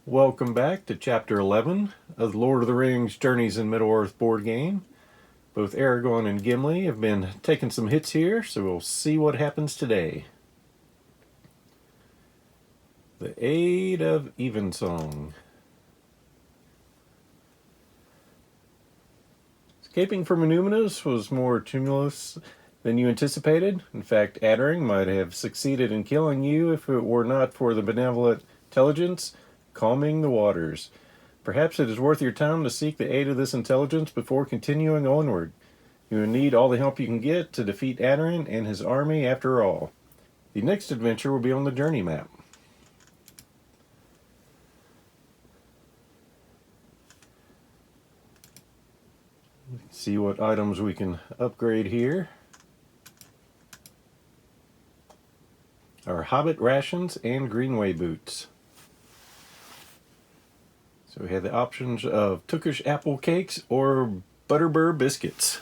Welcome back to Chapter 11 of the Lord of the Rings Journeys in Middle-earth board game. Both Aragorn and Gimli have been taking some hits here, so we'll see what happens today. The Aid of Evensong. Escaping from Illuminus was more tumultuous than you anticipated. In fact, Adring might have succeeded in killing you if it were not for the benevolent intelligence calming the waters. Perhaps it is worth your time to seek the aid of this intelligence before continuing onward. You will need all the help you can get to defeat Adring and his army after all. The next adventure will be on the journey map. See what items we can upgrade here. Our Hobbit rations and Greenway boots. So we have the options of Tookish apple cakes or Butterbur biscuits.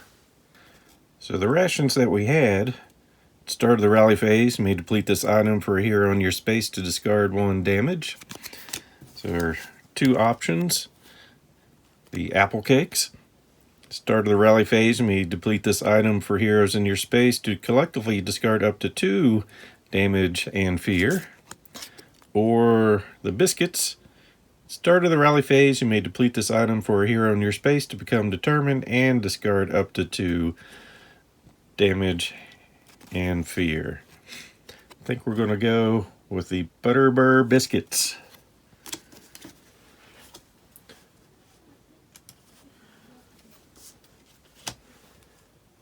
So the rations that we had, start of the rally phase, you may deplete this item for a hero in your space to discard 1 damage. So there are 2 options. The apple cakes. Start of the rally phase, you may deplete this item for heroes in your space to collectively discard up to 2 damage and fear. Or the biscuits. Start of the rally phase, you may deplete this item for a hero in your space to become determined and discard up to 2 damage and fear. I think we're going to go with the Butterbur biscuits.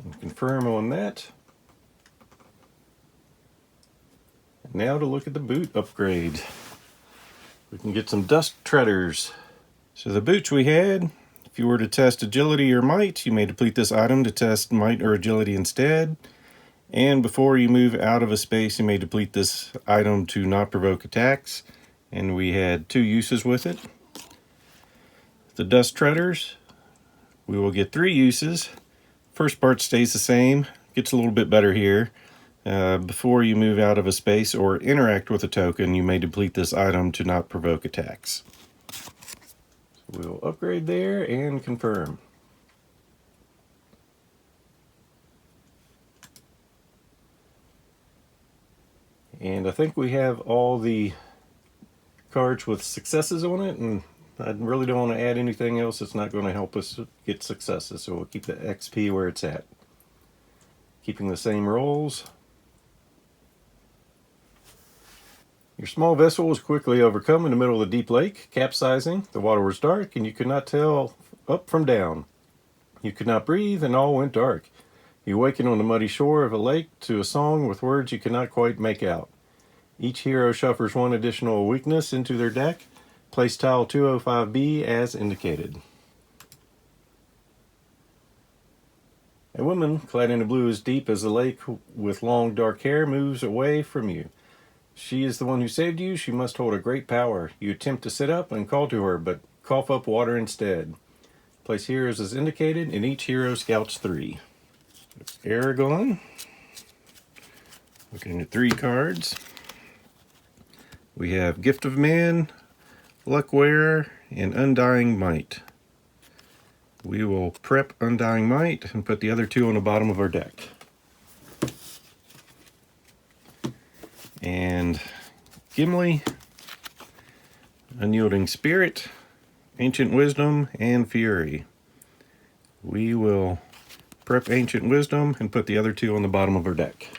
And confirm on that. And now to look at the boot upgrade. We can get some dust treaders. So the boots we had, if you were to test agility or might, you may deplete this item to test might or agility instead. And before you move out of a space, you may deplete this item to not provoke attacks. And we had 2 uses with it. The dust treaders, we will get 3 uses. First part stays the same, gets a little bit better here. Before you move out of a space or interact with a token, you may deplete this item to not provoke attacks. So we'll upgrade there and confirm. And I think we have all the cards with successes on it, and I really don't want to add anything else that's not going to help us get successes, so we'll keep the XP where it's at. Keeping the same rolls. Your small vessel was quickly overcome in the middle of the deep lake, capsizing. The water was dark, and you could not tell up from down. You could not breathe, and all went dark. You awakened on the muddy shore of a lake to a song with words you could not quite make out. Each hero shuffles 1 additional weakness into their deck. Place tile 205B as indicated. A woman clad in a blue as deep as the lake with long dark hair moves away from you. She is the one who saved you. She must hold a great power. You attempt to sit up and call to her, but cough up water instead. Place heroes as indicated, and each hero scouts 3. Aragorn. Looking at 3 cards. We have Gift of Man, Luckwearer, and Undying Might. We will prep Undying Might and put the other 2 on the bottom of our deck. And Gimli, Unyielding Spirit, Ancient Wisdom, and Fury. We will prep Ancient Wisdom and put the other 2 on the bottom of our deck.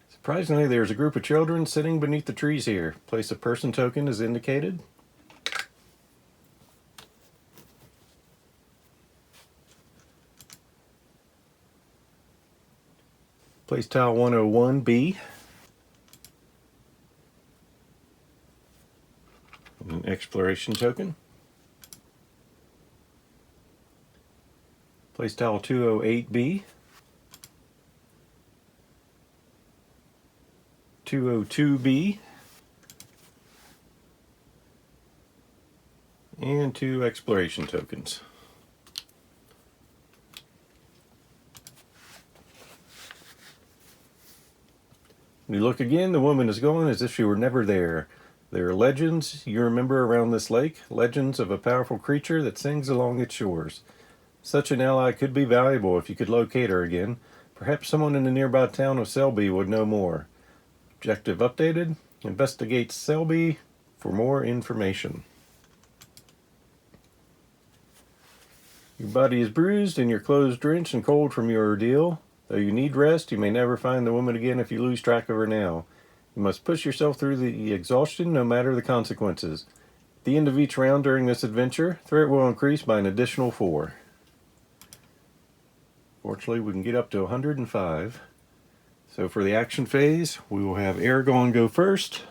Surprisingly, there's a group of children sitting beneath the trees here. Place a person token as indicated. Place tile 101B. An exploration token. Place tile 208B. 202B. And 2 exploration tokens. When you look again, the woman is gone as if she were never there. There are legends you remember around this lake, legends of a powerful creature that sings along its shores. Such an ally could be valuable if you could locate her again. Perhaps someone in the nearby town of Selby would know more. Objective updated. Investigate Selby for more information. Your body is bruised and your clothes drenched and cold from your ordeal. Though you need rest, you may never find the woman again if you lose track of her now. You must push yourself through the exhaustion no matter the consequences. At the end of each round during this adventure, threat will increase by an additional 4. Fortunately, we can get up to 105. So for the action phase, we will have Aragorn go first,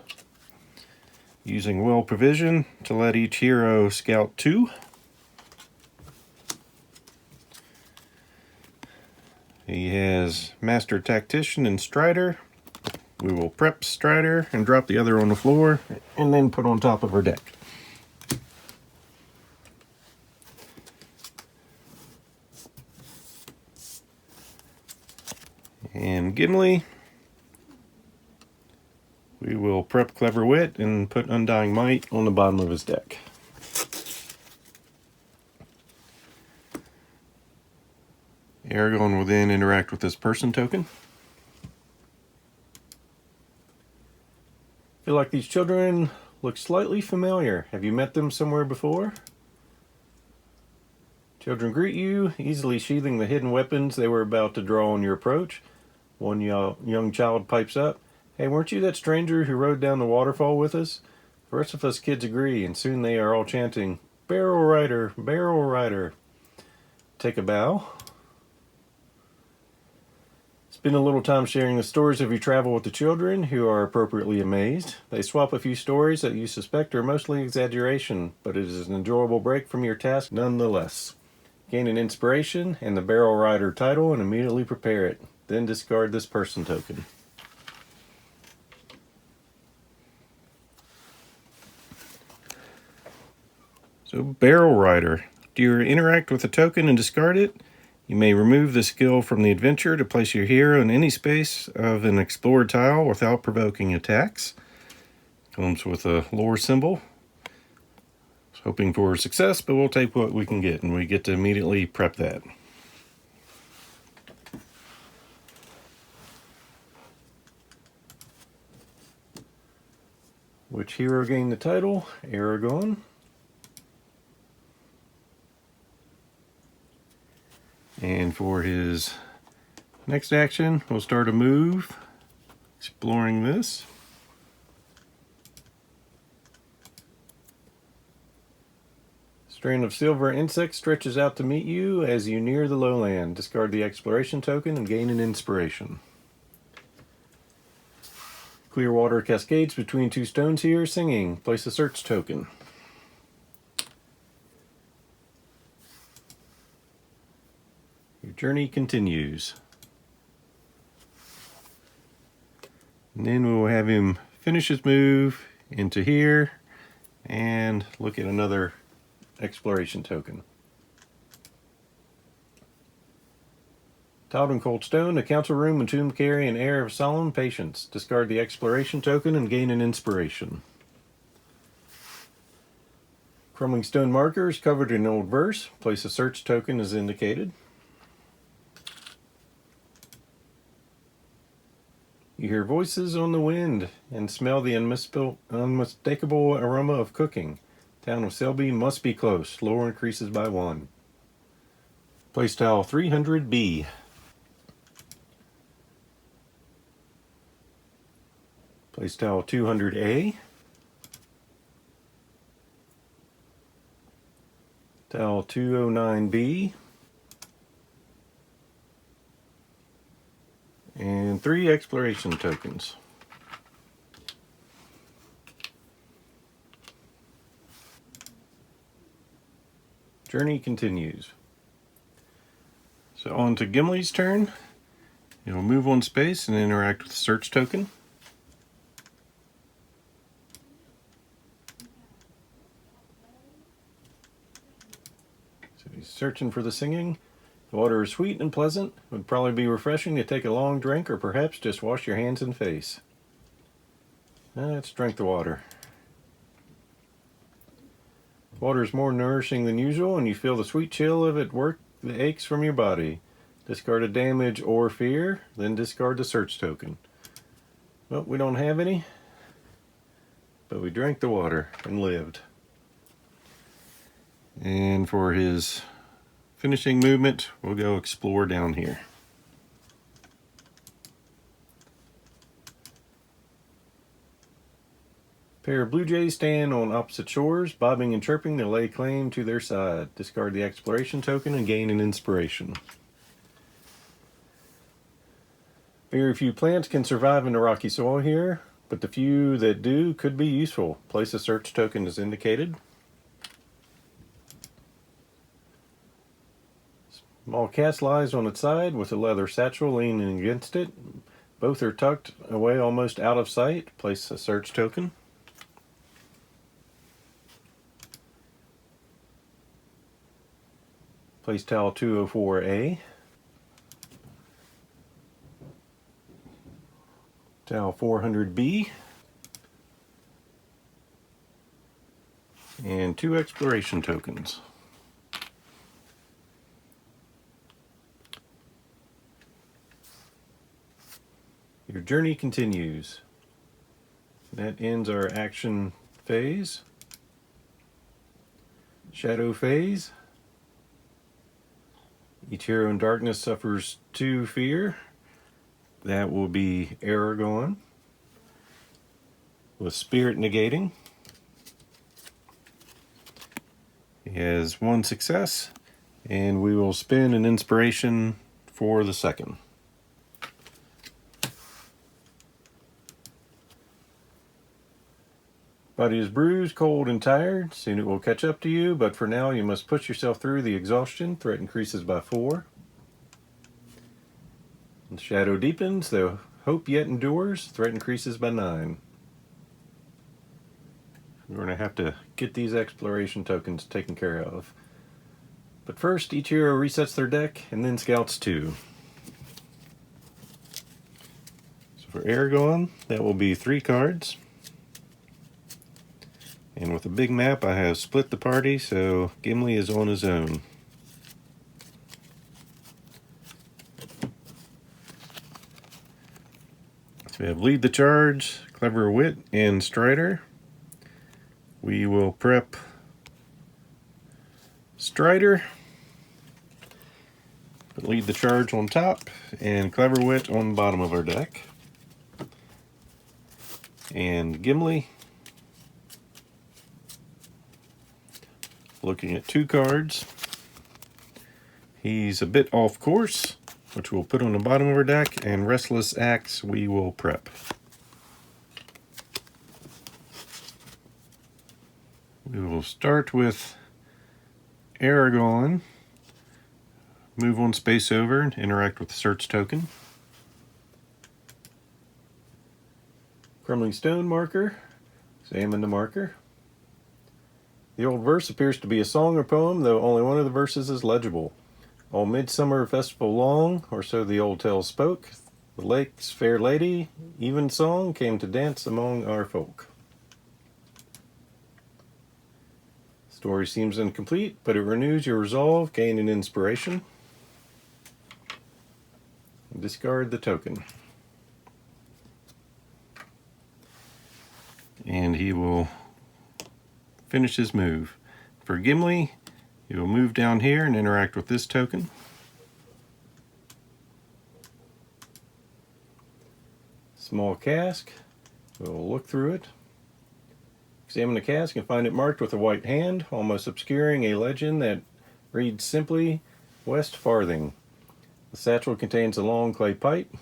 using Will Provision to let each hero scout 2. He has Master Tactician and Strider. We will prep Strider and drop the other on the floor, and then put on top of her deck. And Gimli, we will prep Clever Wit and put Undying Might on the bottom of his deck. Aragorn will then interact with this person token. Feel like these children look slightly familiar. Have you met them somewhere before? Children greet you, easily sheathing the hidden weapons they were about to draw on your approach. One young child pipes up, "Hey, weren't you that stranger who rode down the waterfall with us?" The rest of us kids agree, and soon they are all chanting, "Barrel Rider, Barrel Rider." Take a bow. Spend a little time sharing the stories of your travel with the children, who are appropriately amazed. They swap a few stories that you suspect are mostly exaggeration, but it is an enjoyable break from your task nonetheless. Gain an inspiration and the Barrel Rider title and immediately prepare it. Then discard this person token. So Barrel Rider. Do you interact with a token and discard it? You may remove the skill from the adventure to place your hero in any space of an explored tile without provoking attacks. Comes with a lore symbol. Hoping for success, but we'll take what we can get, and we get to immediately prep that. Which hero gained the title? Aragorn. And for his next action, we'll start a move, exploring this. Strand of silver insect stretches out to meet you as you near the lowland. Discard the exploration token and gain an inspiration. Clear water cascades between 2 stones here, singing. Place a search token. Your journey continues. And then we will have him finish his move into here and look at another exploration token. Tiled in cold stone, the council room and tomb carry an air of solemn patience. Discard the exploration token and gain an inspiration. Crumbling stone markers covered in old verse. Place a search token as indicated. You hear voices on the wind and smell the unmistakable aroma of cooking. Town of Selby must be close. Lore increases by 1. Place tile 300B. Place tile 200A. Tile 209B. And 3 exploration tokens. Journey continues. So on to Gimli's turn. He'll move 1 space and interact with the search token. So he's searching for the singing. The water is sweet and pleasant. Would probably be refreshing to take a long drink or perhaps just wash your hands and face. Let's drink the water. Water is more nourishing than usual, and you feel the sweet chill of it work the aches from your body. Discard a damage or fear, then discard the search token. Well, we don't have any, but we drank the water and lived. And for his finishing movement, we'll go explore down here. Pair of blue jays stand on opposite shores, bobbing and chirping to lay claim to their side. Discard the exploration token and gain an inspiration. Very few plants can survive in the rocky soil here, but the few that do could be useful. Place a search token as indicated. Small cask lies on its side with a leather satchel leaning against it. Both are tucked away almost out of sight. Place a search token. Place tile 204A. Tile 400B. And 2 exploration tokens. Your journey continues. That ends our action phase. Shadow phase. Each hero in darkness suffers 2 fear. That will be Aragon. With spirit negating. He has 1 success. And we will spend an inspiration for the second. Body is bruised, cold, and tired. Soon it will catch up to you, but for now you must push yourself through the exhaustion. Threat increases by 4. The shadow deepens, though hope yet endures. Threat increases by 9. We're going to have to get these exploration tokens taken care of. But first, each hero resets their deck, and then scouts 2. So for Aragon, that will be 3 cards. And with a big map, I have split the party, so Gimli is on his own. So we have Lead the Charge, Clever Wit, and Strider. We will prep Strider, but Lead the Charge on top, and Clever Wit on the bottom of our deck. And Gimli, looking at 2 cards. He's a bit off course, which we'll put on the bottom of our deck, and Restless Axe we will prep. We will start with Aragon. Move 1 space over and interact with the search token. Crumbling Stone marker. Examine the marker. The old verse appears to be a song or poem, though only one of the verses is legible. All midsummer festival long, or so the old tale spoke, the lake's fair lady, even song, came to dance among our folk. Story seems incomplete, but it renews your resolve, gain an inspiration. Discard the token. And he will finish his move. For Gimli, he will move down here and interact with this token. Small cask. We'll look through it. Examine the cask and find it marked with a white hand, almost obscuring a legend that reads simply, West Farthing. The satchel contains a long clay pipe.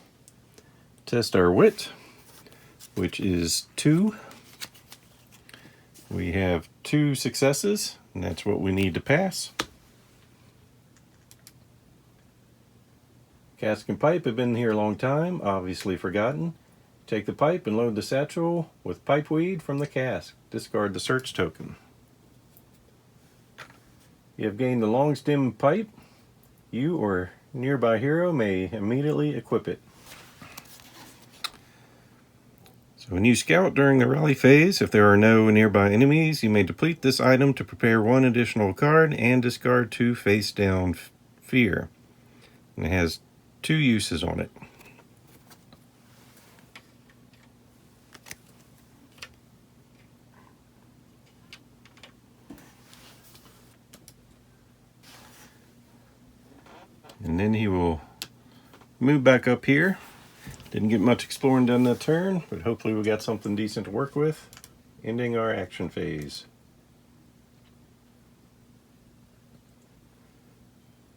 Test our wit, which is 2. We have 2 successes, and that's what we need to pass. Cask and pipe have been here a long time, obviously forgotten. Take the pipe and load the satchel with pipeweed from the cask. Discard the search token. You have gained the long stem pipe. You or nearby hero may immediately equip it. So when you scout during the rally phase, if there are no nearby enemies, you may deplete this item to prepare one additional card and discard 2 face down fear. And it has 2 uses on it. And then he will move back up here. Didn't get much exploring done that turn, but hopefully we got something decent to work with, ending our action phase.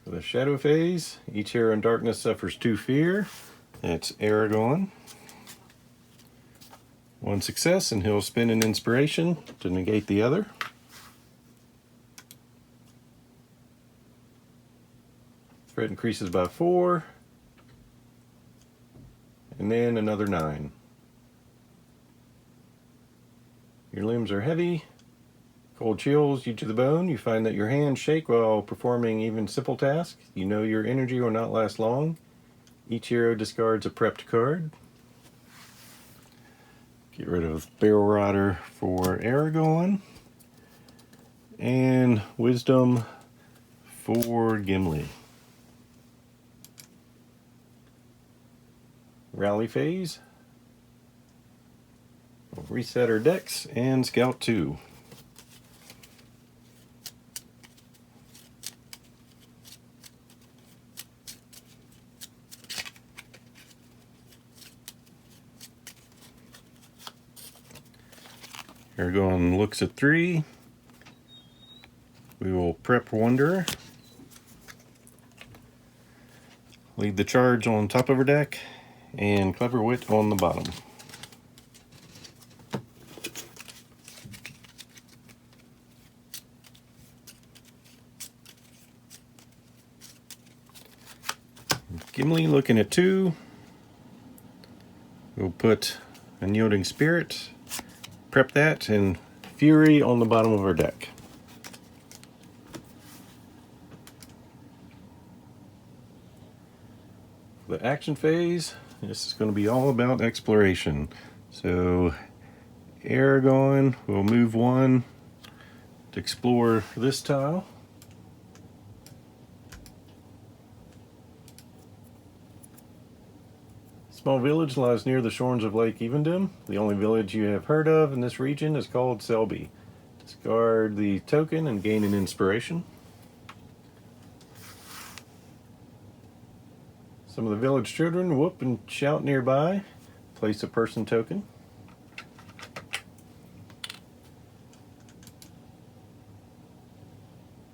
For the shadow phase, each hero in darkness suffers 2 fear. That's Aragorn. 1 success, and he'll spend an inspiration to negate the other. Threat increases by 4. And then another 9. Your limbs are heavy. Cold chills you to the bone. You find that your hands shake while performing even simple tasks. You know your energy will not last long. Each hero discards a prepped card. Get rid of Barrel Rider for Aragorn. And Wisdom for Gimli. Rally phase. We'll reset our decks and scout 2. Aragorn looks at 3. We will prep Wanderer. Lead the charge on top of our deck, and Clever Wit on the bottom. Gimli looking at 2. We'll put Unyielding Spirit, prep that, and Fury on the bottom of our deck. The action phase, this is going to be all about exploration. So Aragorn will move 1 to explore this tile. Small village lies near the shores of Lake Evendom. The only village you have heard of in this region is called Selby. Discard the token and gain an inspiration. Some of the village children whoop and shout nearby. Place a person token.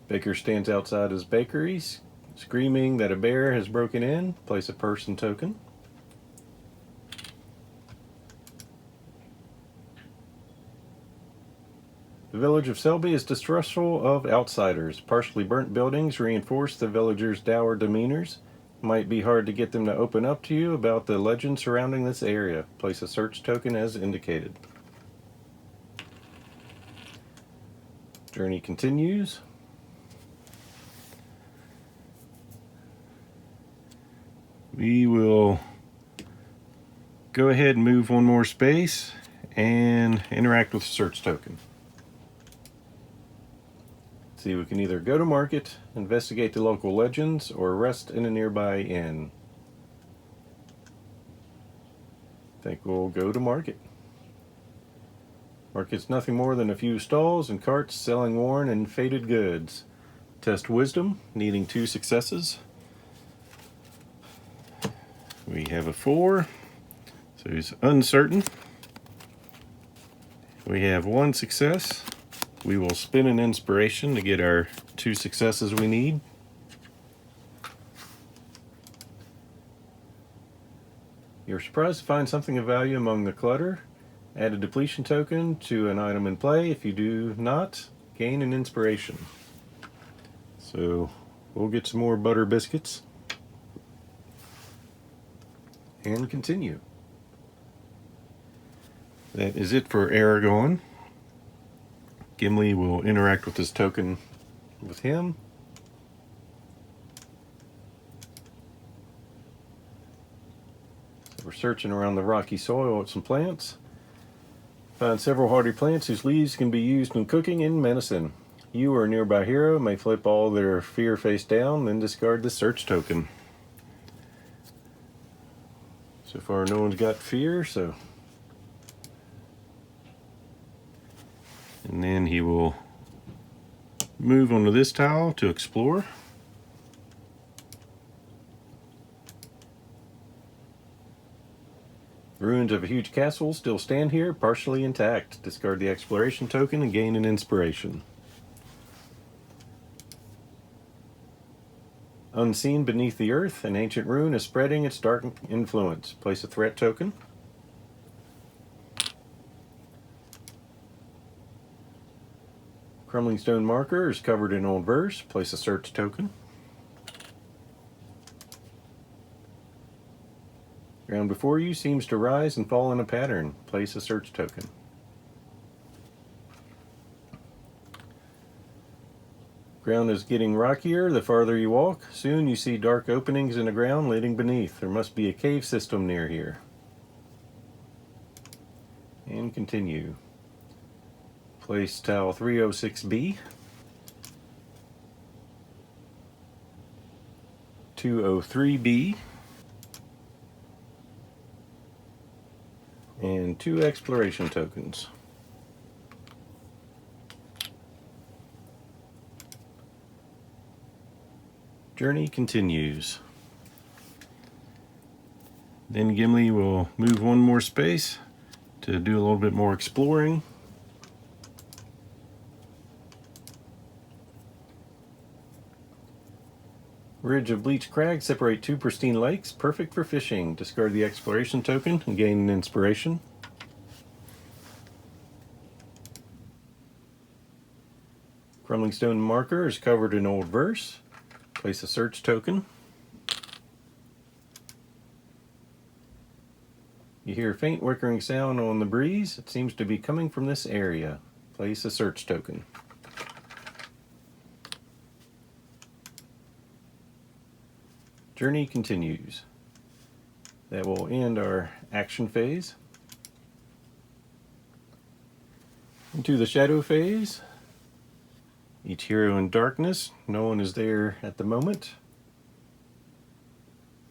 Baker stands outside his bakery, screaming that a bear has broken in. Place a person token. The village of Selby is distrustful of outsiders. Partially burnt buildings reinforce the villagers' dour demeanors. Might be hard to get them to open up to you about the legend surrounding this area. Place a search token as indicated. Journey continues. We will go ahead and move 1 more space and interact with the search token. See, we can either go to market, investigate the local legends, or rest in a nearby inn. I think we'll go to market. Market's nothing more than a few stalls and carts selling worn and faded goods. Test wisdom, needing 2 successes. We have a 4, so he's uncertain. We have 1 success. We will spin an inspiration to get our 2 successes we need. You're surprised to find something of value among the clutter. Add a depletion token to an item in play. If you do not, gain an inspiration. So we'll get some more butter biscuits and continue. That is it for Aragorn. Gimli will interact with this token with him. So we're searching around the rocky soil with some plants. Find several hardy plants whose leaves can be used in cooking and medicine. You or a nearby hero may flip all their fear face down, then discard the search token. So far no one's got fear, so... And then he will move onto this tile to explore. The ruins of a huge castle still stand here, partially intact. Discard the exploration token and gain an inspiration. Unseen beneath the earth, an ancient rune is spreading its dark influence. Place a threat token. Crumbling stone marker is covered in old verse. Place a search token. Ground before you seems to rise and fall in a pattern. Place a search token. Ground is getting rockier the farther you walk. Soon you see dark openings in the ground leading beneath. There must be a cave system near here. And continue. Place tile 306B. 203B. And 2 exploration tokens. Journey continues. Then Gimli will move one more space to do a little bit more exploring. Ridge of bleached crags separate 2 pristine lakes, perfect for fishing. Discard the exploration token and gain an inspiration. Crumbling stone marker is covered in old verse. Place a search token. You hear a faint whickering sound on the breeze. It seems to be coming from this area. Place a search token. Journey continues. That will end our action phase. Into the shadow phase. Each hero in darkness. No one is there at the moment.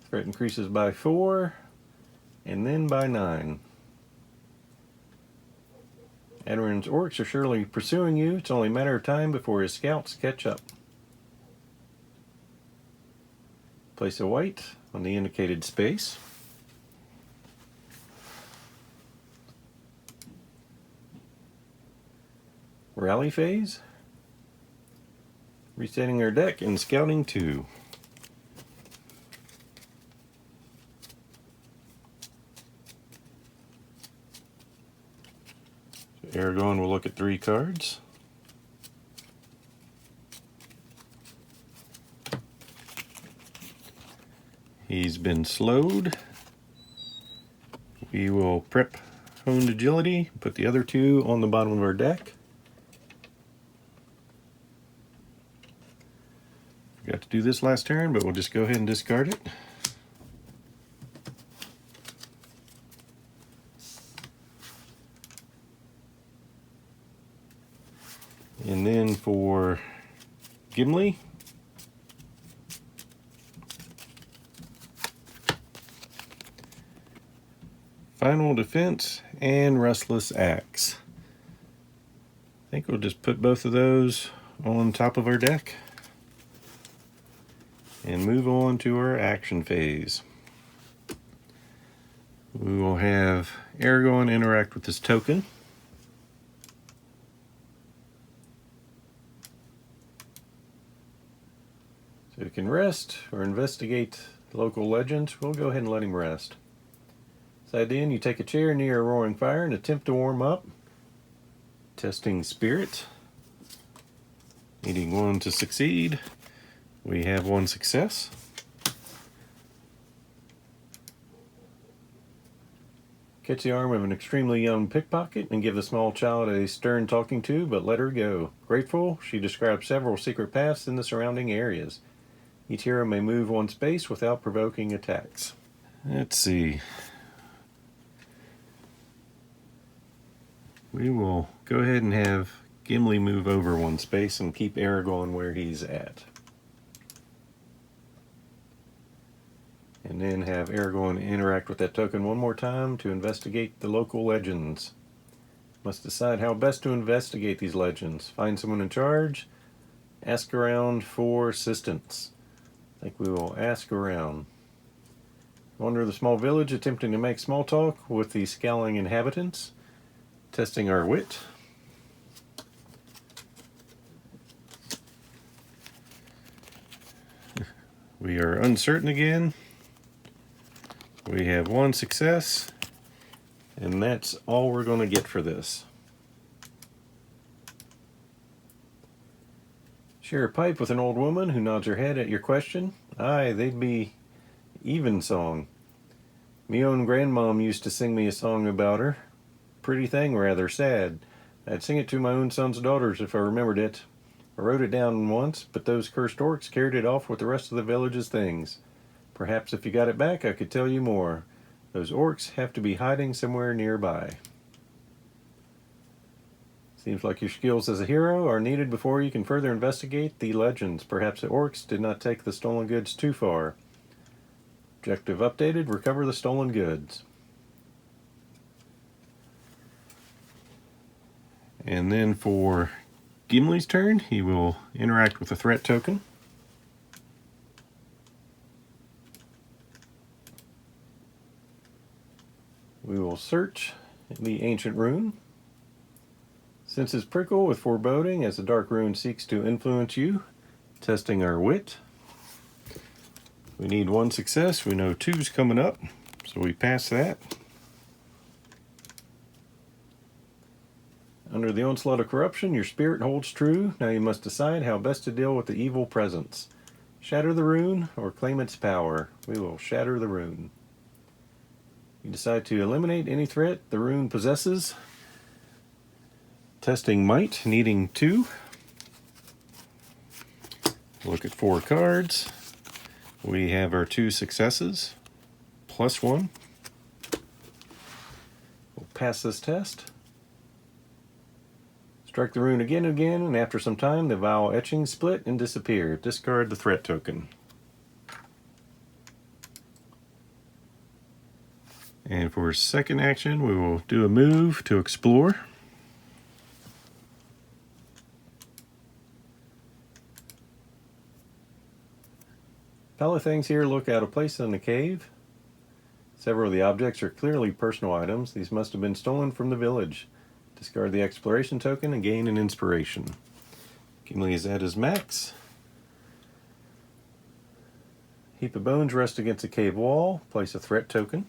Threat increases by 4 and then by 9. Adran's orcs are surely pursuing you. It's only a matter of time before his scouts catch up. Place a white on the indicated space. Rally phase. Resetting our deck and scouting 2. So Aragorn will look at 3 cards. He's been slowed. We will prep honed agility, put the other 2 on the bottom of our deck. Forgot to do this last turn, but we'll just go ahead and discard it. And then for Gimli, Final Defense and Restless Axe. I think we'll just put both of those on top of our deck and move on to our action phase. We will have Aragorn interact with this token. So he can rest or investigate local legends. We'll go ahead and let him rest. Side in, you take a chair near a roaring fire and attempt to warm up. Testing spirit. Needing 1 to succeed. We have 1 success. Catch the arm of an extremely young pickpocket and give the small child a stern talking to, but let her go. Grateful, she describes several secret paths in the surrounding areas. Each hero may move 1 space without provoking attacks. Let's see. we will go ahead and have Gimli move over one space and keep Aragorn where he's at. And then have Aragorn interact with that token one more time to investigate the local legends. Must decide how best to investigate these legends. Find someone in charge. Ask around for assistance. I think we will ask around. Wander the small village, attempting to make small talk with the scowling inhabitants. Testing our wit. We are uncertain again. We have one success, and that's all we're going to get for this. Share a pipe with an old woman who nods her head at your question. Aye, they'd be evensong. Me own grandmom used to sing me a song about her. Pretty thing, rather sad. I'd sing it to my own son's daughters if I remembered it. I wrote it down once, but those cursed orcs carried it off with the rest of the village's things. Perhaps if you got it back, I could tell you more. Those orcs have to be hiding somewhere nearby. Seems like your skills as a hero are needed before you can further investigate the legends. Perhaps the orcs did not take the stolen goods too far. Objective updated, recover the stolen goods. And then for Gimli's turn, he will interact with a threat token. We will search the ancient rune. Senses prickle with foreboding as the dark rune seeks to influence you. Testing our wit. We need one success. We know two's coming up, so we pass that. Under the onslaught of corruption, your spirit holds true. Now you must decide how best to deal with the evil presence. Shatter the rune or claim its power. We will shatter the rune. You decide to eliminate any threat the rune possesses. Testing might, needing 2. Look at 4 cards. We have our 2 successes, plus 1. We'll pass this test. Strike the rune again and again, and after some time, the vile etchings split and disappear. Discard the threat token. And for second action, we will do a move to explore. Fellow things here look out of place in the cave. Several of the objects are clearly personal items. These must have been stolen from the village. Discard the exploration token and gain an inspiration. Gimli is at his max. Heap of bones rest against a cave wall. Place a threat token.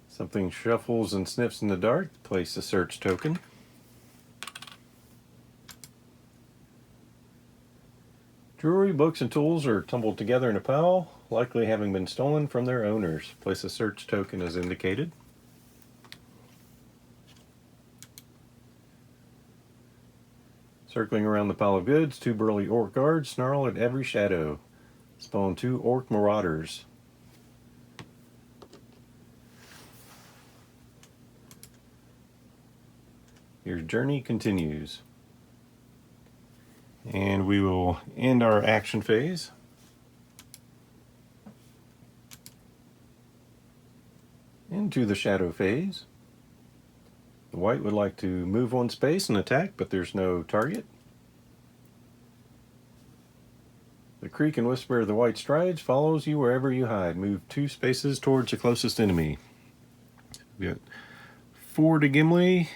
Something shuffles and sniffs in the dark. Place a search token. Jewelry, books, and tools are tumbled together in a pile, likely having been stolen from their owners. Place a search token as indicated. Circling around the pile of goods, 2 burly orc guards snarl at every shadow. Spawn 2 orc marauders. Your journey continues. And we will end our action phase. Into the shadow phase. The white would like to move one space and attack, but there's no target. The creak and whisper of the white strides follows you wherever you hide. Move 2 spaces towards the closest enemy. We've got 4 to Gimli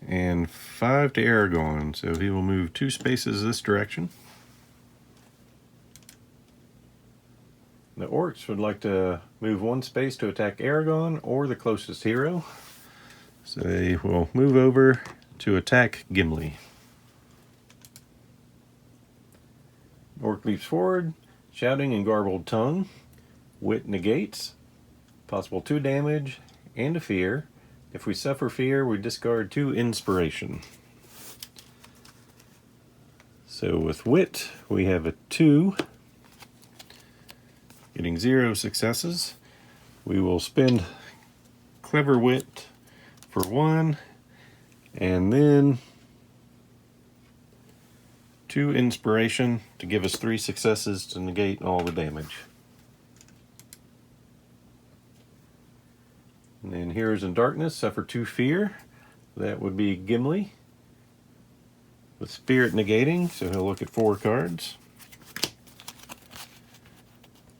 and 5 to Aragorn, so he will move 2 spaces this direction. The orcs would like to move 1 space to attack Aragorn or the closest hero, so they will move over to attack Gimli. Orc leaps forward, shouting in garbled tongue. Wit negates, possible 2 damage and a fear. If we suffer fear, we discard 2 inspiration. So with wit, we have a 2. Getting 0 successes. We will spend Clever Wit for 1, and then 2 Inspiration to give us 3 successes to negate all the damage. And then Heroes in Darkness suffer 2 Fear. That would be Gimli with Spirit negating, so he'll look at 4 cards.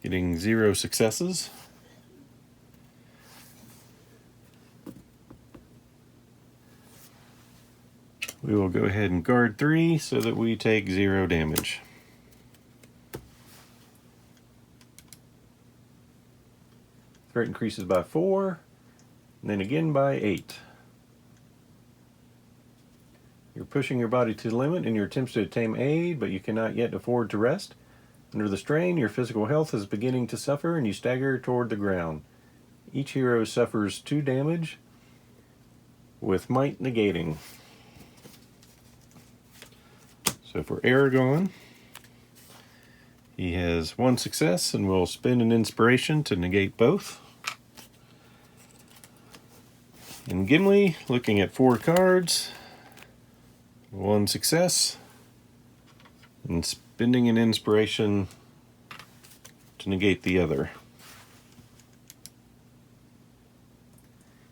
Getting 0 successes. We will go ahead and guard 3 so that we take 0 damage. Threat increases by 4, and then again by 8. You're pushing your body to the limit in your attempts to obtain aid, but you cannot yet afford to rest. Under the strain, your physical health is beginning to suffer, and you stagger toward the ground. Each hero suffers 2 damage, with might negating. So for Aragorn, he has 1 success, and will spend an inspiration to negate both. And Gimli, looking at 4 cards, 1 success, and spending an inspiration to negate the other.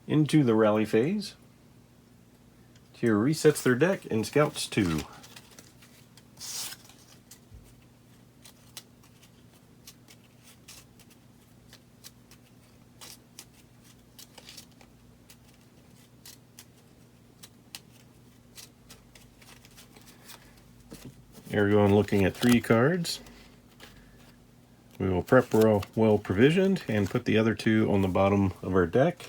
Into the rally phase. Tyr resets their deck and scouts 2. Aragorn looking at 3 cards. We will prep well provisioned and put the other 2 on the bottom of our deck,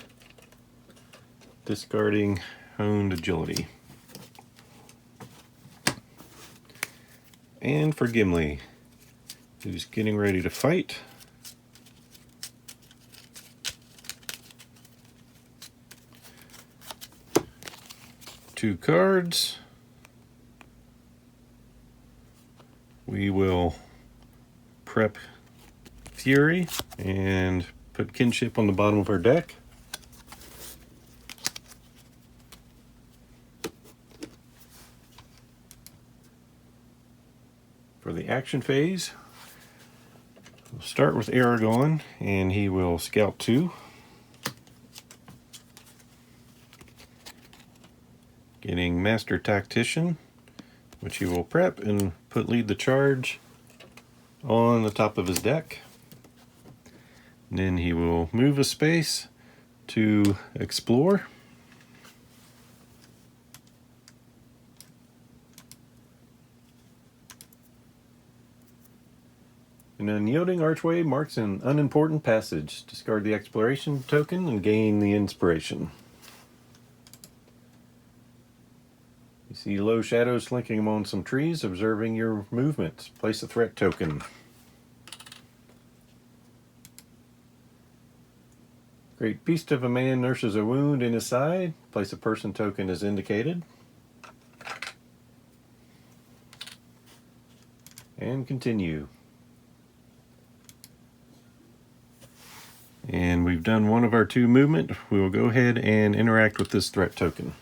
discarding Honed Agility. And for Gimli, who's getting ready to fight, two cards. We will prep Fury and put Kinship on the bottom of our deck. For the action phase, we'll start with Aragorn, and he will scout 2. Getting Master Tactician, which he will prep and lead the charge on the top of his deck. And then he will move a space to explore. An unyielding archway marks an unimportant passage. Discard the exploration token and gain the inspiration. You see low shadows slinking among some trees, observing your movements. Place a threat token. Great beast of a man nurses a wound in his side. Place a person token as indicated. And continue. And we've done one of our 2 movement. We will go ahead and interact with this threat token.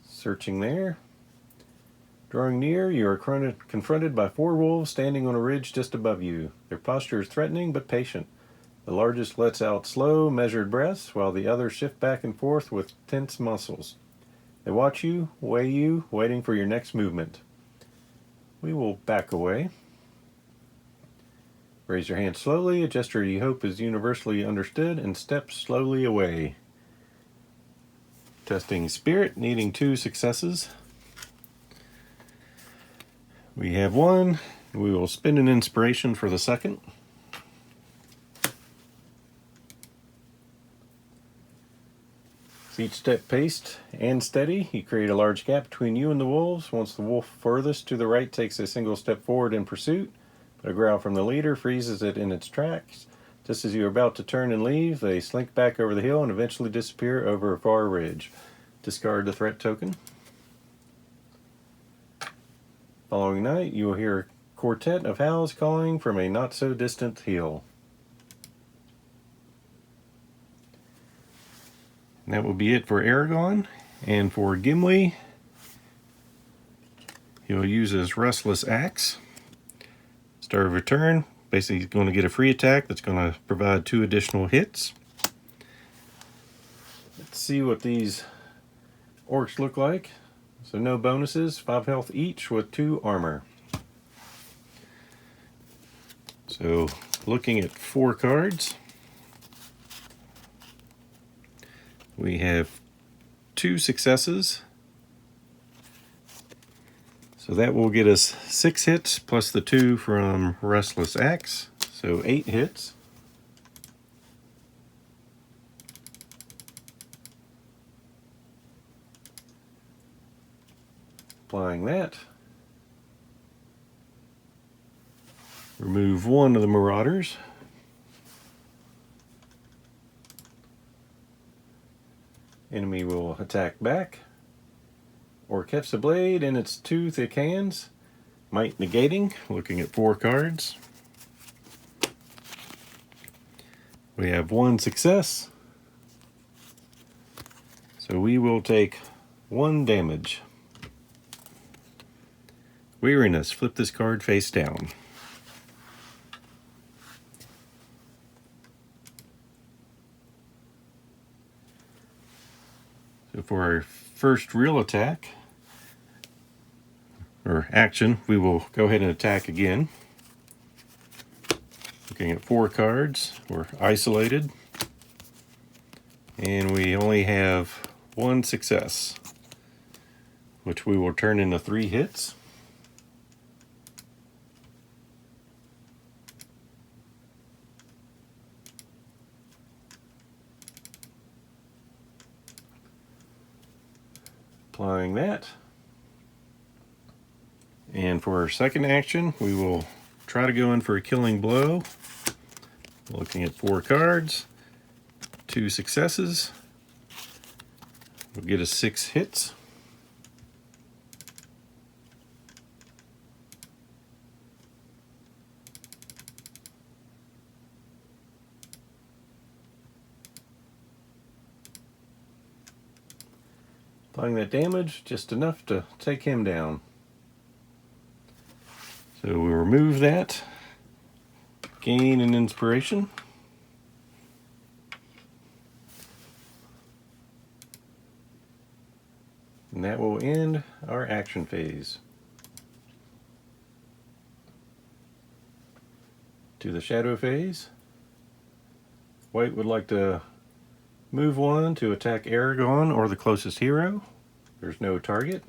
Searching there. Drawing near, you are confronted by 4 wolves standing on a ridge just above you. Their posture is threatening but patient. The largest lets out slow, measured breaths, while the others shift back and forth with tense muscles. They watch you, weigh you, waiting for your next movement. We will back away. Raise your hand slowly, a gesture you hope is universally understood, and step slowly away. Testing Spirit, needing 2 successes. We have 1. We will spend an inspiration for the second. With each step paced and steady, you create a large gap between you and the wolves. Once the wolf furthest to the right takes a single step forward in pursuit, but a growl from the leader freezes it in its tracks. Just as you are about to turn and leave, they slink back over the hill and eventually disappear over a far ridge. Discard the threat token. Following night, you will hear quartet of howls calling from a not-so-distant hill. And that will be it for Aragorn. And for Gimli, he'll use his Restless Axe. Start of a turn, basically he's going to get a free attack that's going to provide 2 additional hits. Let's see what these orcs look like. So no bonuses, 5 health each with 2 armor. So looking at 4 cards, we have 2 successes. So that will get us 6 hits plus the 2 from Restless Axe, so 8 hits. Applying that. Remove 1 of the marauders. Enemy will attack back, or catch the blade in its 2 thick hands. Might negating, looking at 4 cards. We have 1 success, so we will take 1 damage. Weariness, flip this card face down. So for our first real attack, or action, we will go ahead and attack again. Looking at 4 cards, we're isolated, and we only have 1 success, which we will turn into 3 hits. Applying that. And for our second action, we will try to go in for a killing blow. Looking at 4 cards, 2 successes. We'll get us 6 hits. Applying that damage, just enough to take him down. So we remove that, gain an inspiration. And that will end our action phase. To the shadow phase. White would like to move 1 to attack Aragorn or the closest hero. There's no target.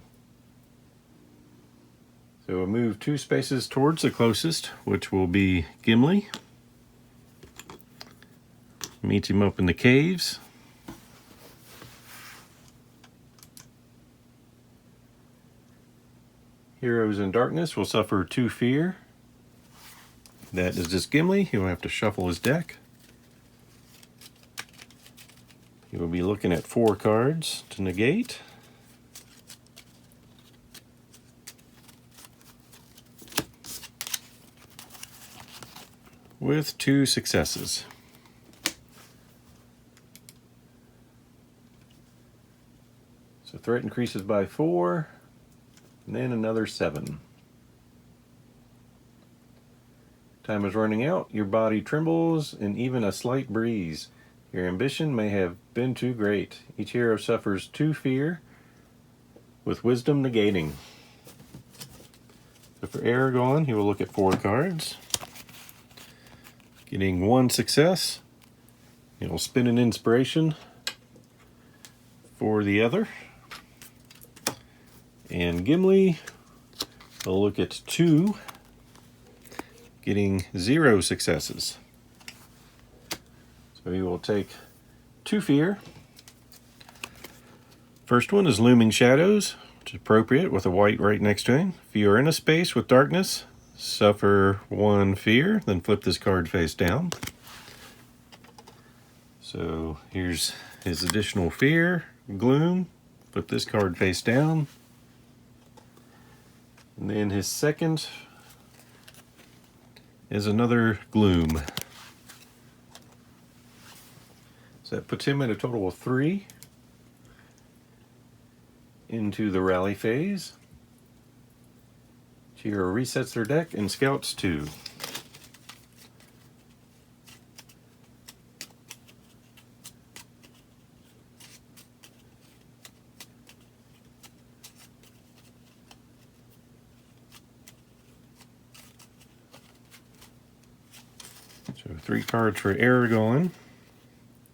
So we'll move 2 spaces towards the closest, which will be Gimli. Meet him up in the caves. Heroes in Darkness will suffer 2 fear. That is just Gimli. He will have to shuffle his deck. He will be looking at 4 cards to negate. With 2 successes. So threat increases by 4, and then another 7. Time is running out, your body trembles, and even a slight breeze. Your ambition may have been too great. Each hero suffers 2 fear, with wisdom negating. So for Aragorn, he will look at 4 cards. Getting 1 success. He'll spin an inspiration for the other. And Gimli will look at 2, getting 0 successes. So he will take 2 fear. First one is Looming Shadows, which is appropriate with a white right next to him. If you are in a space with darkness, suffer 1 fear, then flip this card face down. So here's his additional fear, gloom. Flip this card face down. And then his second is another gloom. So that puts him at a total of 3 into the rally phase. Hero resets their deck and scouts 2. So 3 cards for Aragon.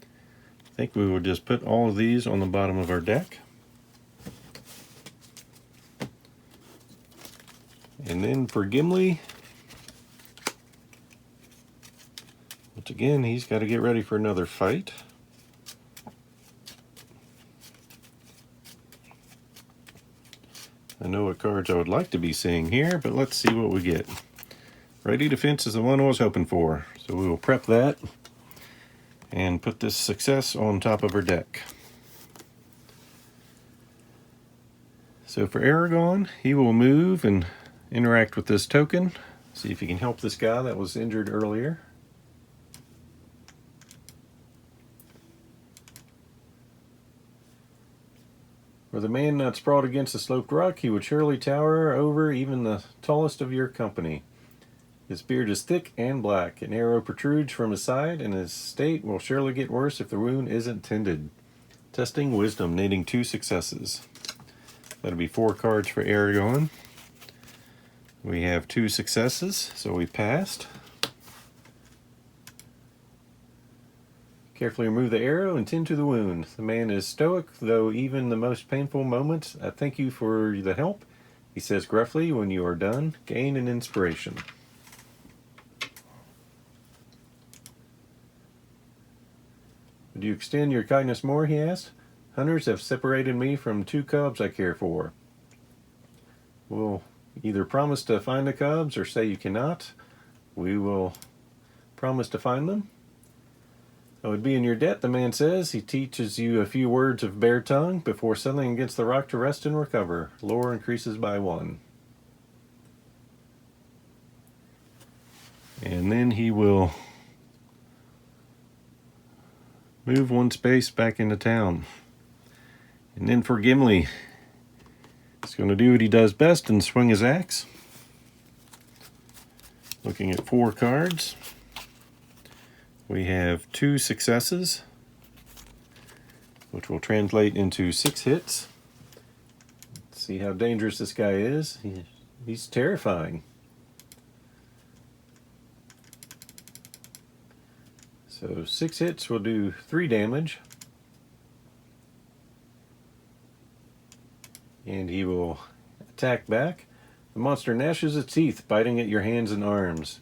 I think we will just put all of these on the bottom of our deck. And then for Gimli, once again, he's got to get ready for another fight. I know what cards I would like to be seeing here, but let's see what we get. Ready Defense is the one I was hoping for, so we will prep that and put this success on top of our deck. So for Aragon, he will move and interact with this token. See if he can help this guy that was injured earlier. Were the man not sprawled against a sloped rock, he would surely tower over even the tallest of your company. His beard is thick and black. An arrow protrudes from his side, and his state will surely get worse if the wound isn't tended. Testing Wisdom, needing 2 successes. That'll be 4 cards for Aragon. We have 2 successes, so we passed. Carefully remove the arrow and tend to the wound. The man is stoic, though even the most painful moments. I thank you for the help, he says gruffly when you are done. Gain an inspiration. Would you extend your kindness more, he asked. Hunters have separated me from 2 cubs I care for. We'll either promise to find the cubs or say you cannot. We will promise to find them. I would be in your debt, the man says. He teaches you a few words of bare tongue before settling against the rock to rest and recover. Lore increases by 1. And then he will move 1 space back into town. And then for Gimli, he's going to do what he does best and swing his axe. Looking at 4 cards. We have 2 successes, which will translate into 6 hits. Let's see how dangerous this guy is. He's terrifying. So 6 hits will do 3 damage. And he will attack back. The monster gnashes its teeth, biting at your hands and arms.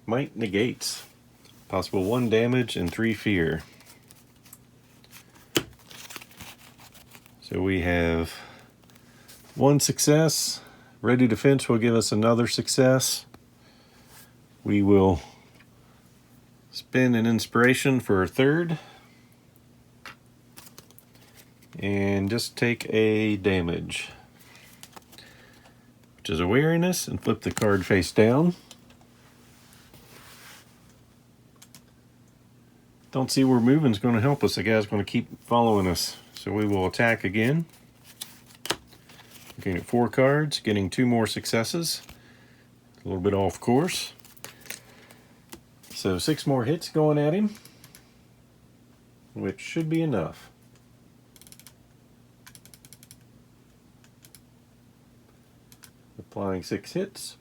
Might negates. Possible 1 damage and 3 fear. So we have 1 success. Ready Defense will give us another success. We will spend an inspiration for a 3rd. And just take a damage, which is a weariness, and flip the card face down. Don't see where moving's going to help us. The guy's going to keep following us. So we will attack again. Looking at 4 cards, getting 2 more successes. A little bit off course. So 6 more hits going at him, which should be enough. Applying 6 hits.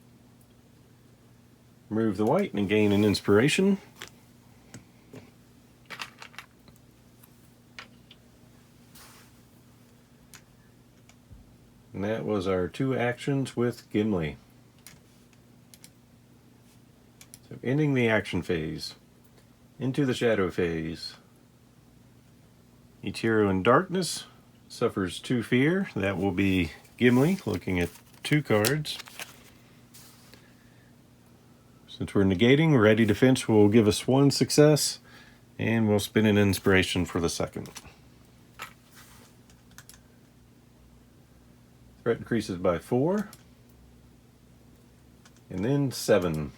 Remove the white and gain an inspiration. And that was our 2 actions with Gimli. So ending the action phase. Into the shadow phase. Each hero in darkness suffers 2 fear. That will be Gimli, looking at 2 cards. Since we're negating, Ready Defense will give us 1 success, and we'll spin an inspiration for the 2nd. Threat increases by 4, and then 7.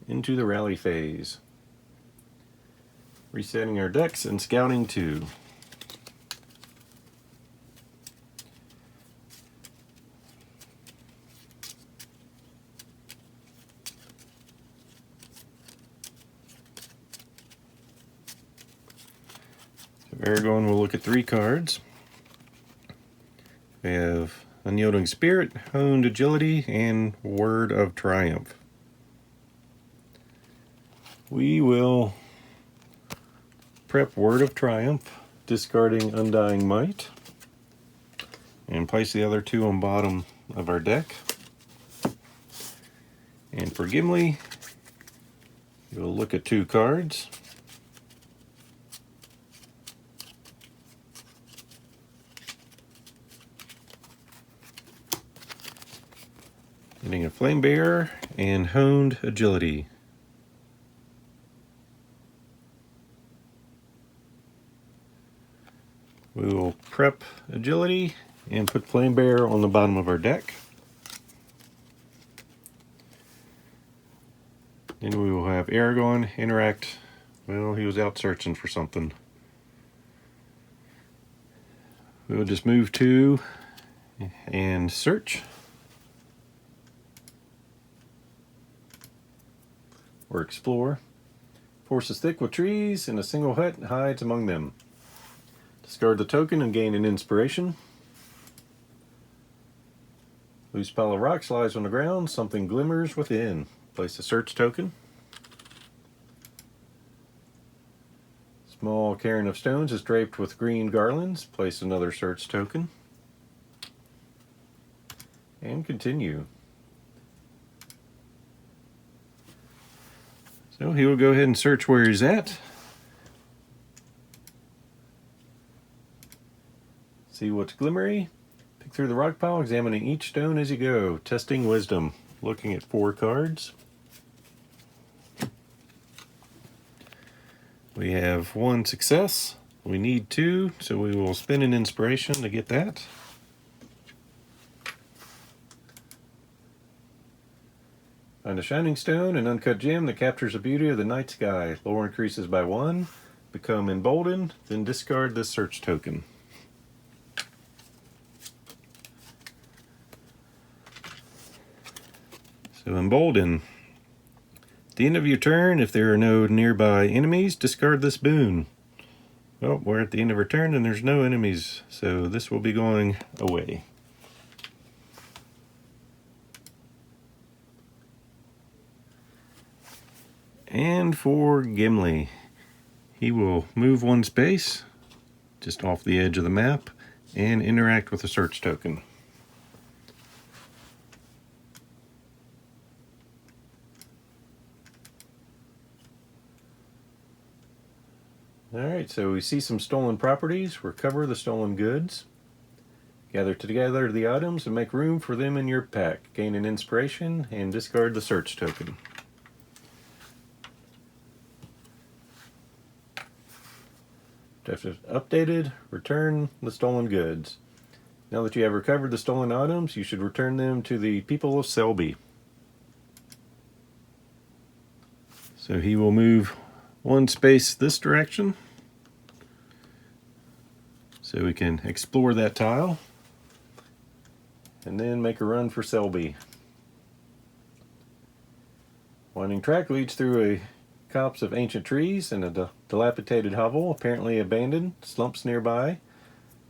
into the rally phase. Resetting our decks and scouting 2. Aragorn will look at 3 cards. We have Unyielding Spirit, Honed Agility, and Word of Triumph. We will prep Word of Triumph, discarding Undying Might, and place the other 2 on bottom of our deck. And for Gimli, you'll look at 2 cards. Getting a Flame Bearer and Honed Agility. We will prep Agility and put Flame Bearer on the bottom of our deck. Then we will have Aragorn interact. Well, he was out searching for something. We will just move 2 and search. Or explore. Forest is thick with trees, and a single hut hides among them. Discard the token and gain an inspiration. Loose pile of rocks lies on the ground, something glimmers within. Place a search token. Small cairn of stones is draped with green garlands. Place another search token. And continue. So he will go ahead and search where he's at. See what's glimmery. Pick through the rock pile, examining each stone as you go. Testing wisdom. Looking at 4 cards. We have 1 success. We need 2, so we will spin an inspiration to get that. Find a shining stone, an uncut gem that captures the beauty of the night sky. Lore increases by 1. Become emboldened, then discard this search token. So embolden. At the end of your turn, if there are no nearby enemies, discard this boon. Well, we're at the end of our turn and there's no enemies, so this will be going away. And for Gimli, he will move 1 space, just off the edge of the map, and interact with a search token. Alright, so we see some stolen properties. Recover the stolen goods. Gather together the items and make room for them in your pack. Gain an inspiration and discard the search token. After updated, return the stolen goods. Now that you have recovered the stolen items, you should return them to the people of Selby. So he will move 1 space this direction, so we can explore that tile, and then make a run for Selby. Winding track leads through a copse of ancient trees and a dilapidated hovel, apparently abandoned, slumps nearby.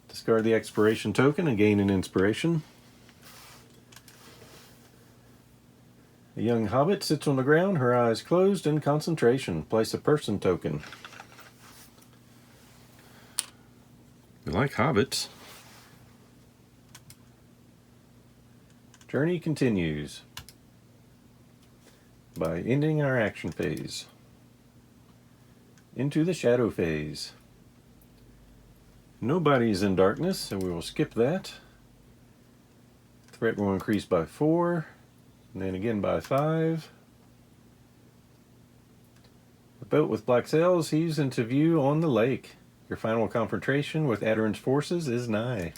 Discard the expiration token and gain an inspiration. A young hobbit sits on the ground, her eyes closed in concentration. Place a person token. We like hobbits. Journey continues by ending our action phase. Into the shadow phase. Nobody's in darkness, so we will skip that. Threat will increase by 4. And then again by 5. The boat with black sails heaves into view on the lake. Your final confrontation with Aderin's forces is nigh.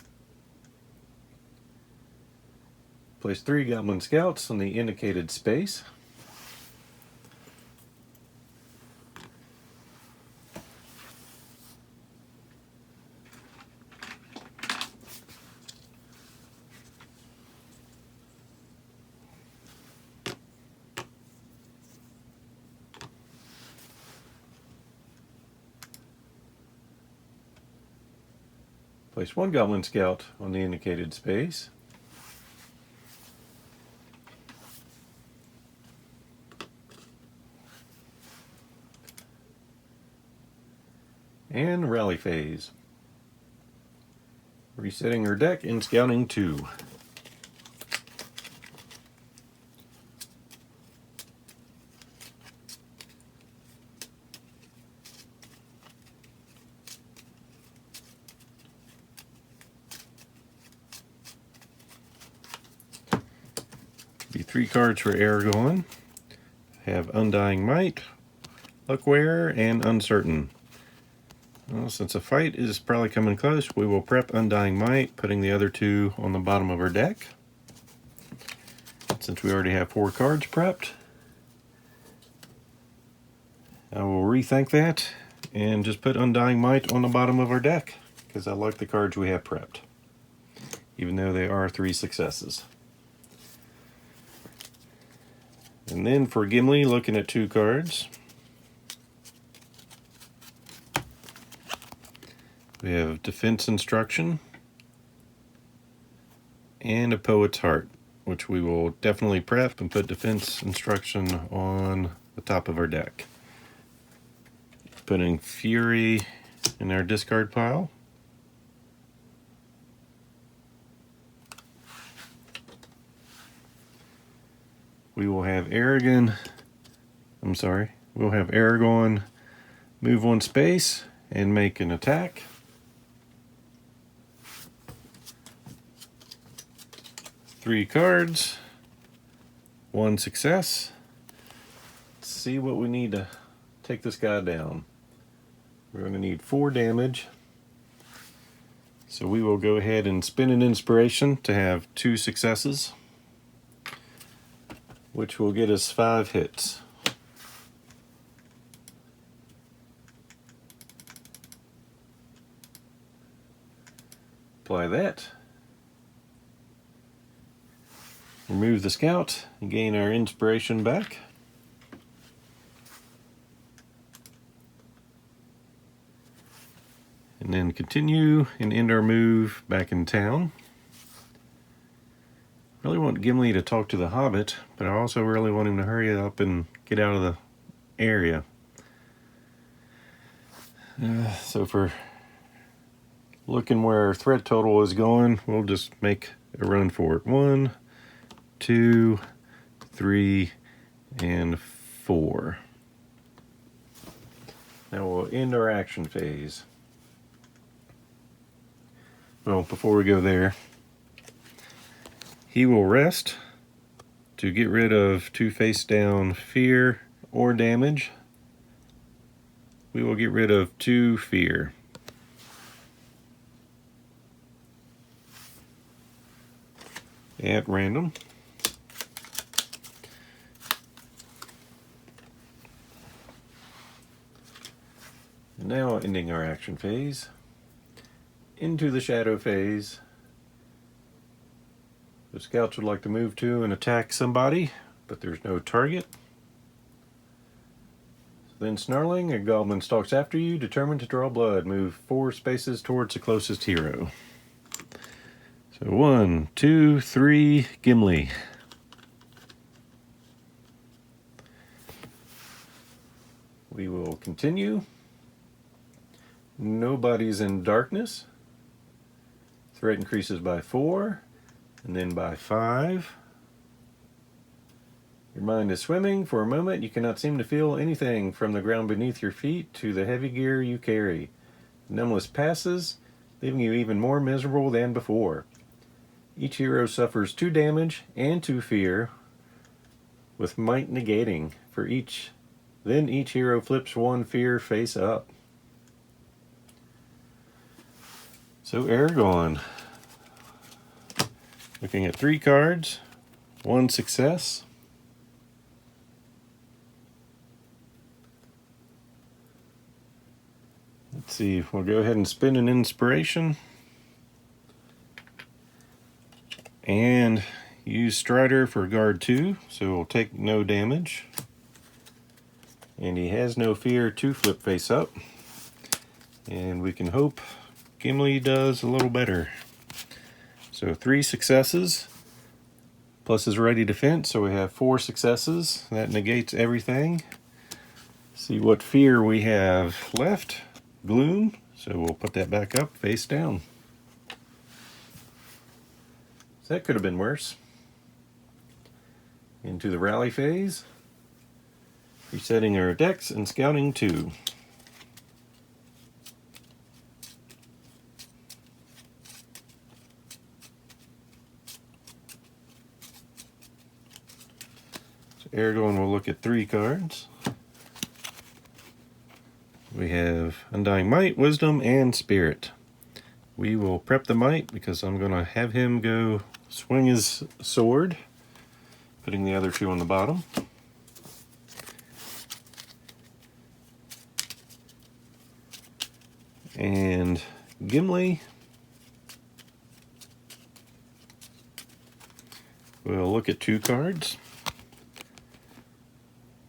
Place 3 goblin scouts on the indicated space. Place one Goblin Scout on the indicated space. And rally phase. Resetting her deck and scouting 2. Be 3 cards for Aragorn. Have Undying Might, Luckwearer, and Uncertain. Well, since a fight is probably coming close, we will prep Undying Might, putting the other 2 on the bottom of our deck. Since we already have 4 cards prepped, I will rethink that and just put Undying Might on the bottom of our deck, because I like the cards we have prepped, even though they are 3 successes. And then for Gimli, looking at 2 cards. We have Defense Instruction and a Poet's Heart, which we will definitely prep and put Defense Instruction on the top of our deck. Putting Fury in our discard pile. We will have Aragorn move 1 space and make an attack. Three cards, 1 success. Let's see what we need to take this guy down. We're going to need 4 damage. So we will go ahead and spin an inspiration to have 2 successes, which will get us 5 hits. Apply that. Remove the scout and gain our inspiration back. And then continue and end our move back in town. Really want Gimli to talk to the Hobbit, but I also really want him to hurry up and get out of the area. So for looking where our threat total is going, we'll just make a run for it. 1, 2, 3, and 4. Now we'll end our action phase. Well, before we go there, he will rest to get rid of 2 face down fear or damage. We will get rid of 2 fear. At random. And now ending our action phase. Into the shadow phase. The scouts would like to move to and attack somebody, but there's no target. Then snarling, a goblin stalks after you, determined to draw blood. Move 4 spaces towards the closest hero. So 1, 2, 3, Gimli. We will continue. Nobody's in darkness. Threat increases by 4, and then by 5. Your mind is swimming. For a moment, you cannot seem to feel anything from the ground beneath your feet to the heavy gear you carry. Numbness passes, leaving you even more miserable than before. Each hero suffers 2 damage and 2 fear, with might negating for each. Then each hero flips 1 fear face up. So Aragorn, looking at 3 cards, 1 success. Let's see, we'll go ahead and spin an inspiration and use Strider for guard 2, so we'll take no damage. And he has no fear to flip face up, and we can hope Gimli does a little better. So 3 successes, plus his ready defense, so we have 4 successes. That negates everything. See what fear we have left. Gloom, so we'll put that back up, face down. So that could have been worse. Into the rally phase. Resetting our decks and scouting 2. Aragorn will look at 3 cards. We have Undying Might, Wisdom, and Spirit. We will prep the Might because I'm going to have him go swing his sword, putting the other 2 on the bottom. And Gimli will look at 2 cards.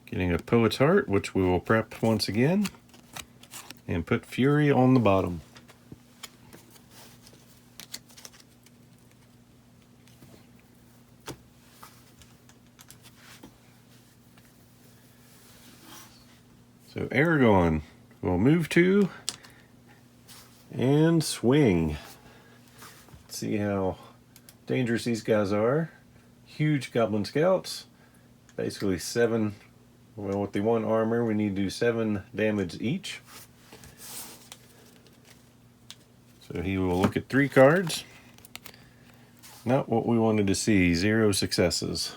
Getting a Poet's Heart, which we will prep once again, and put Fury on the bottom. So Aragorn will move 2 and swing. Let's see how dangerous these guys are. Huge goblin scouts, basically 7. Well, with the 1 armor, we need to do 7 damage each. So he will look at 3 cards. Not what we wanted to see, 0 successes.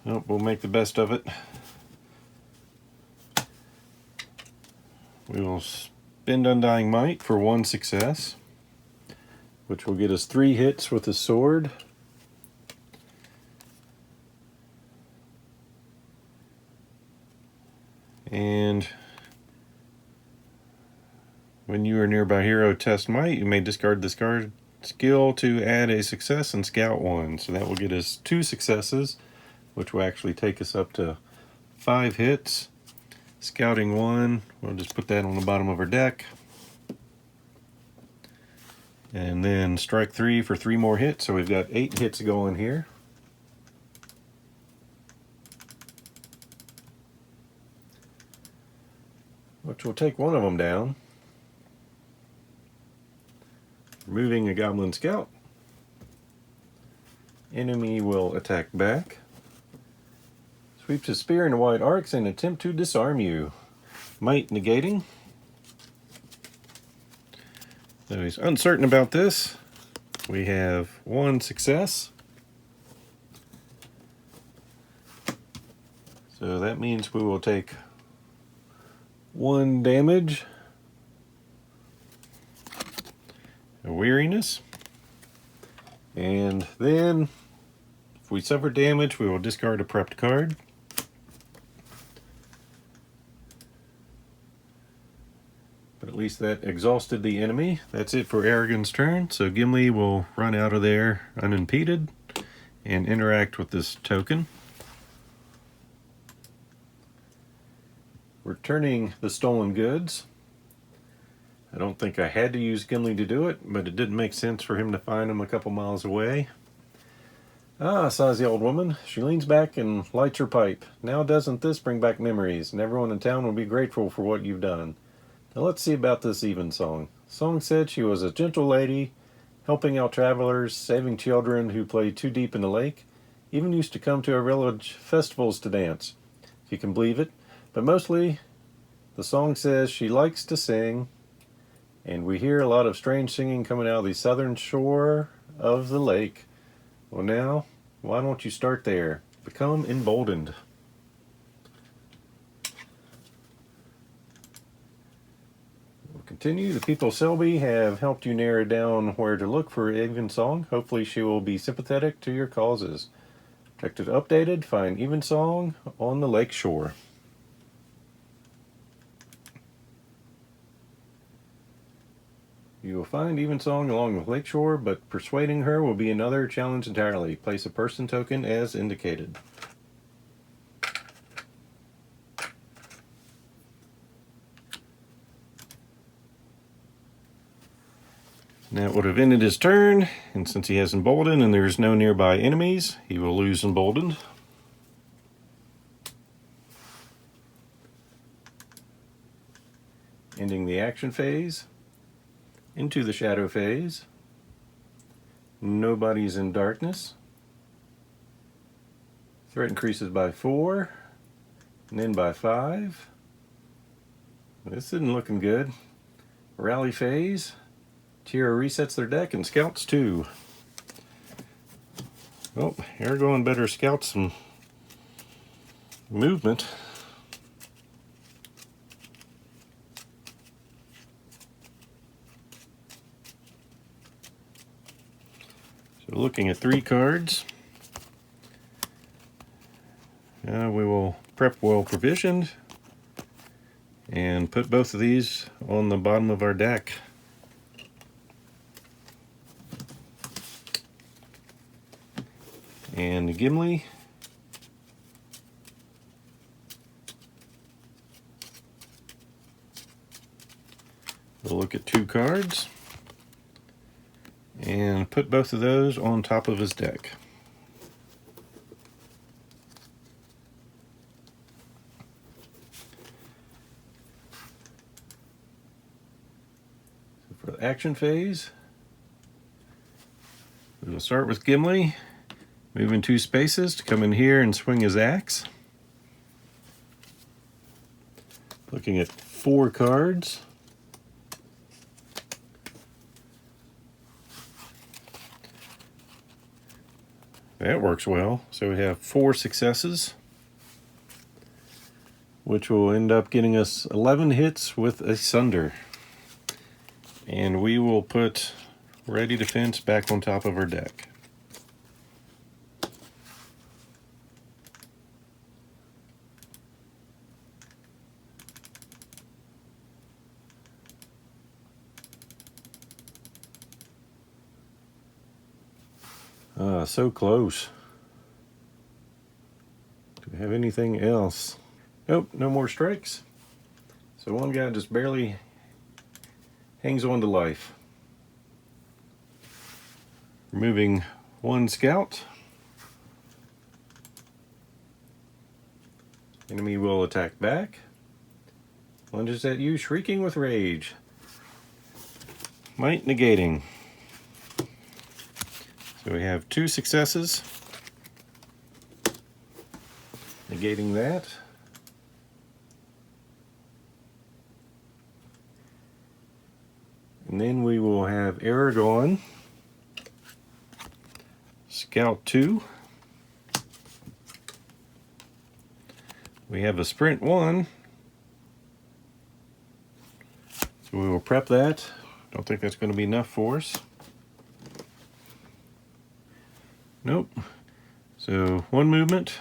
Nope, we'll make the best of it. We will spend Undying Might for 1 success, which will get us 3 hits with the sword. And when you are nearby hero test might, you may discard this card skill to add a success and scout 1. So that will get us 2 successes, which will actually take us up to 5 hits. Scouting 1, we'll just put that on the bottom of our deck. And then strike 3 for 3 more hits, so we've got 8 hits going here. Which will take one of them down. Removing a goblin scout. Enemy will attack back. Sweeps his spear into wide arcs and attempt to disarm you. Might negating. So he's uncertain about this. We have 1 success. So that means we will take 1 damage. A weariness. And then, if we suffer damage, we will discard a prepped card. But at least that exhausted the enemy. That's it for Aragorn's turn. So Gimli will run out of there unimpeded and interact with this token. Returning the stolen goods. I don't think I had to use Gimli to do it, but it didn't make sense for him to find them a couple miles away. Ah, sighs the old woman. She leans back and lights her pipe. Now doesn't this bring back memories, and everyone in town will be grateful for what you've done. Now let's see about this evensong. Song said she was a gentle lady, helping out travelers, saving children who played too deep in the lake, even used to come to our village festivals to dance, if you can believe it. But mostly, the song says she likes to sing, and we hear a lot of strange singing coming out of the southern shore of the lake. Well now, why don't you start there? Become emboldened. We'll continue. The people of Selby have helped you narrow down where to look for Evensong. Hopefully she will be sympathetic to your causes. Objective updated. Find Evensong on the lake shore. You will find Evensong along the lakeshore, but persuading her will be another challenge entirely. Place a person token as indicated. And that would have ended his turn, and since he has emboldened and there's no nearby enemies, he will lose emboldened. Ending the action phase, into the shadow phase. Nobody's in darkness. Threat increases by 4, and then by 5. This isn't looking good. Rally phase. Tira resets their deck and scouts 2. Oh, Aragorn better scout some movement. So looking at 3 cards. We will prep well provisioned and put both of these on the bottom of our deck. And Gimli. We'll look at 2 cards and put both of those on top of his deck. So for the action phase, we'll start with Gimli. Moving 2 spaces to come in here and swing his axe. Looking at 4 cards. That works well. So we have 4 successes, which will end up getting us 11 hits with a Sunder. And we will put Ready Defense back on top of our deck. So close. Do we have anything else? Nope, no more strikes. So one guy just barely hangs on to life. Removing 1 scout. Enemy will attack back. Lunges at you, shrieking with rage. Might negating. So we have 2 successes, negating that. And then we will have Aragorn, scout 2. We have a sprint 1. So we will prep that. Don't think that's going to be enough for us. Nope. So 1 movement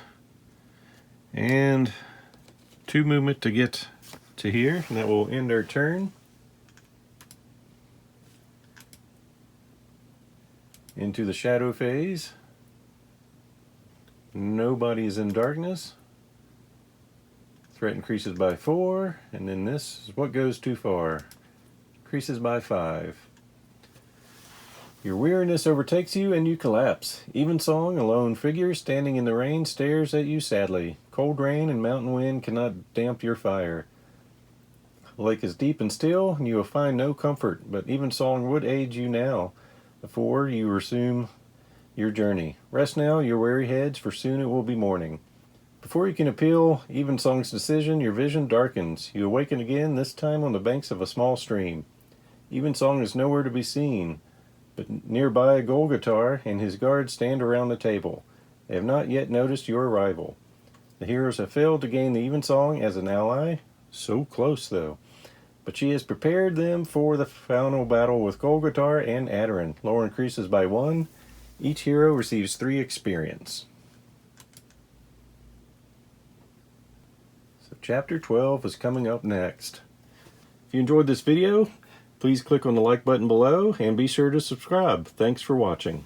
and 2 movement to get to here, and that will end our turn. Into the shadow phase. Nobody's in darkness. Threat increases by 4, and then this is what goes too far. Increases by 5. Your weariness overtakes you and you collapse. Evensong, a lone figure standing in the rain, stares at you sadly. Cold rain and mountain wind cannot damp your fire. The lake is deep and still, and you will find no comfort, but Evensong would aid you now, before you resume your journey. Rest now, your weary heads, for soon it will be morning. Before you can appeal Evensong's decision, your vision darkens. You awaken again, this time on the banks of a small stream. Evensong is nowhere to be seen, but nearby Golgotar and his guards stand around the table. They have not yet noticed your arrival. The heroes have failed to gain the Evensong as an ally. So close, though. But she has prepared them for the final battle with Golgotar and Adoran. Lore increases by 1. Each hero receives 3 experience. So Chapter 12 is coming up next. If you enjoyed this video, please click on the like button below and be sure to subscribe. Thanks for watching.